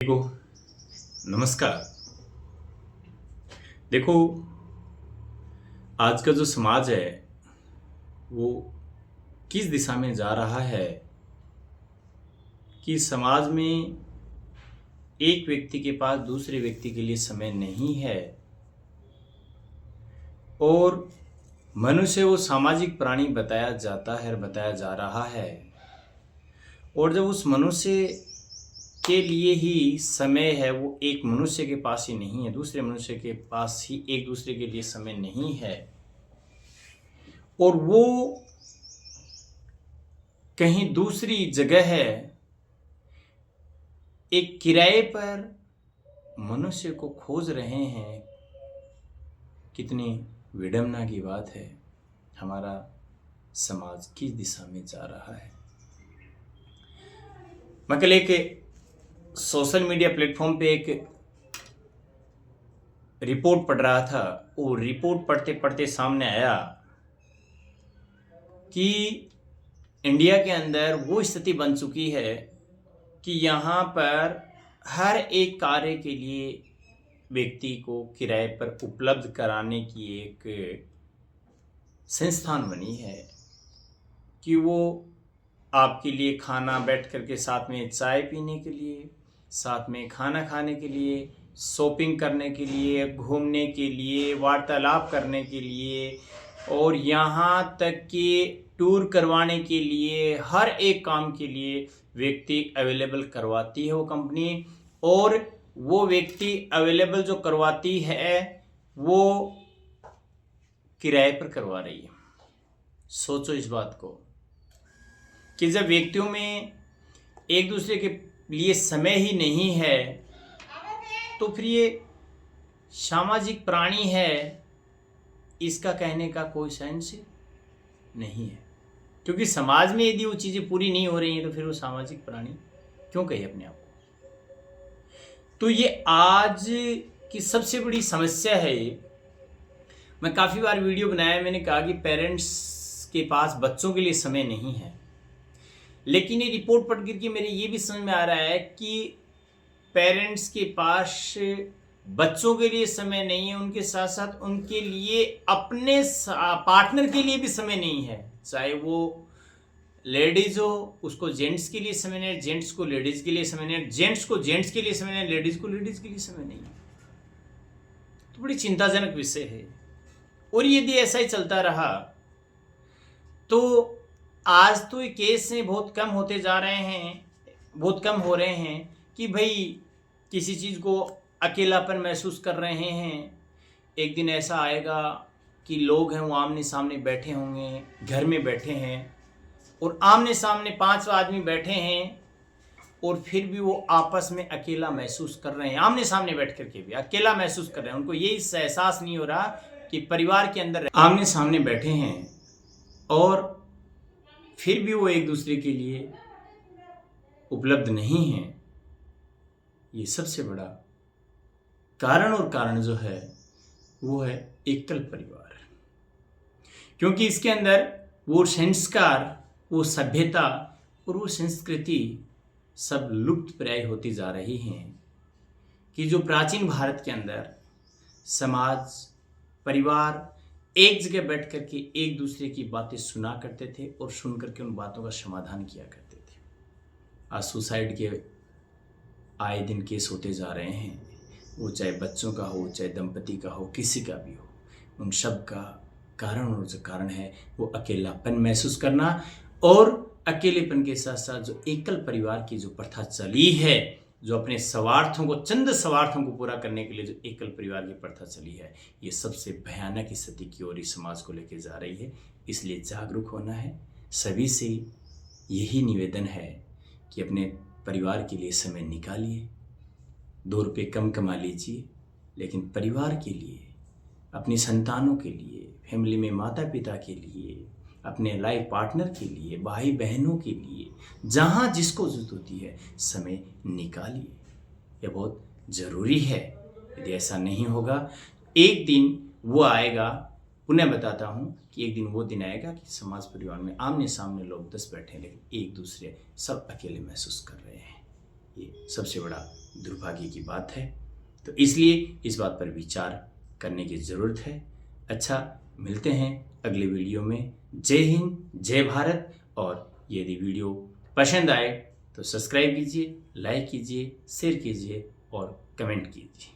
देखो, नमस्कार। देखो, आज का जो समाज है वो किस दिशा में जा रहा है कि समाज में एक व्यक्ति के पास दूसरे व्यक्ति के लिए समय नहीं है और मनुष्य वो सामाजिक प्राणी बताया जाता है, बताया जा रहा है। और जब उस मनुष्य के लिए ही समय है, वो एक मनुष्य के पास ही नहीं है, दूसरे मनुष्य के पास ही एक दूसरे के लिए समय नहीं है और वो कहीं दूसरी जगह है, एक किराए पर मनुष्य को खोज रहे हैं। कितनी विडंबना की बात है। हमारा समाज किस दिशा में जा रहा है। मैं कल एक सोशल मीडिया प्लेटफॉर्म पे एक रिपोर्ट पढ़ रहा था। वो रिपोर्ट पढ़ते पढ़ते सामने आया कि इंडिया के अंदर वो स्थिति बन चुकी है कि यहाँ पर हर एक कार्य के लिए व्यक्ति को किराए पर उपलब्ध कराने की एक संस्थान बनी है कि वो आपके लिए खाना बैठ करके साथ में चाय पीने के लिए, साथ में खाना खाने के लिए, शॉपिंग करने के लिए, घूमने के लिए, वार्तालाप करने के लिए और यहाँ तक कि टूर करवाने के लिए, हर एक काम के लिए व्यक्ति अवेलेबल करवाती है वो कंपनी। और वो व्यक्ति अवेलेबल जो करवाती है वो किराए पर करवा रही है। सोचो इस बात को कि जब व्यक्तियों में एक दूसरे के लिए समय ही नहीं है तो फिर ये सामाजिक प्राणी है, इसका कहने का कोई सेंस नहीं है। क्योंकि समाज में यदि वो चीज़ें पूरी नहीं हो रही हैं तो फिर वो सामाजिक प्राणी क्यों कहे अपने आप को। तो ये आज की सबसे बड़ी समस्या है। मैं काफ़ी बार वीडियो बनाया, मैंने कहा कि पेरेंट्स के पास बच्चों के लिए समय नहीं है, लेकिन ये रिपोर्ट पढ़ करके मेरे ये भी समझ में आ रहा है कि पेरेंट्स के पास बच्चों के लिए समय नहीं है, उनके साथ साथ उनके लिए अपने पार्टनर के लिए भी समय नहीं है। चाहे वो लेडीज हो, उसको जेंट्स के लिए समय नहीं है, जेंट्स को लेडीज के लिए समय नहीं है, जेंट्स को जेंट्स के लिए समय नहीं है, लेडीज को लेडीज के लिए समय नहीं है। तो बड़ी चिंताजनक विषय है। और यदि ऐसा ही चलता रहा तो आज तो ये केस बहुत कम होते जा रहे हैं, बहुत कम हो रहे हैं कि भाई किसी चीज़ को अकेलापन महसूस कर रहे हैं। एक दिन ऐसा आएगा कि लोग हैं वो आमने सामने बैठे होंगे, घर में बैठे हैं और आमने सामने 5 आदमी बैठे हैं और फिर भी वो आपस में अकेला महसूस कर रहे हैं। आमने सामने बैठ करके भी अकेला महसूस कर रहे हैं। उनको ये एहसास नहीं हो रहा कि परिवार के अंदर आमने सामने बैठे हैं और फिर भी वो एक दूसरे के लिए उपलब्ध नहीं है। ये सबसे बड़ा कारण और कारण जो है वो है एकल परिवार। क्योंकि इसके अंदर वो संस्कार, वो सभ्यता और वो संस्कृति सब लुप्त प्राय होती जा रही हैं कि जो प्राचीन भारत के अंदर समाज, परिवार एक जगह बैठ करके एक दूसरे की बातें सुना करते थे और सुन करके उन बातों का समाधान किया करते थे। आज सुसाइड के आए दिन केस होते जा रहे हैं, वो चाहे बच्चों का हो, चाहे दंपति का हो, किसी का भी हो। उन सब का कारण और जो कारण है वो अकेलापन महसूस करना और अकेलेपन के साथ साथ जो एकल परिवार की जो प्रथा चली है, जो अपने स्वार्थों को, चंद स्वार्थों को पूरा करने के लिए जो एकल परिवार की प्रथा चली है, ये सबसे भयानक स्थिति की ओर इस समाज को लेकर जा रही है। इसलिए जागरूक होना है। सभी से यही निवेदन है कि अपने परिवार के लिए समय निकालिए। 2 रुपये कम कमा लीजिए, लेकिन परिवार के लिए, अपनी संतानों के लिए, फैमिली में माता पिता के लिए, अपने लाइफ पार्टनर के लिए, भाई बहनों के लिए, जहाँ जिसको जरूरत होती है समय निकालिए। यह बहुत ज़रूरी है। यदि ऐसा नहीं होगा, एक दिन वो आएगा, पुनः बताता हूँ कि एक दिन वो दिन आएगा कि समाज परिवार में आमने सामने लोग 10 बैठे, लेकिन एक दूसरे सब अकेले महसूस कर रहे हैं। ये सबसे बड़ा दुर्भाग्य की बात है। तो इसलिए इस बात पर विचार करने की ज़रूरत है। अच्छा, मिलते हैं अगले वीडियो में। जय हिंद, जय भारत। और यदि वीडियो पसंद आए तो सब्सक्राइब कीजिए, लाइक कीजिए, शेयर कीजिए और कमेंट कीजिए।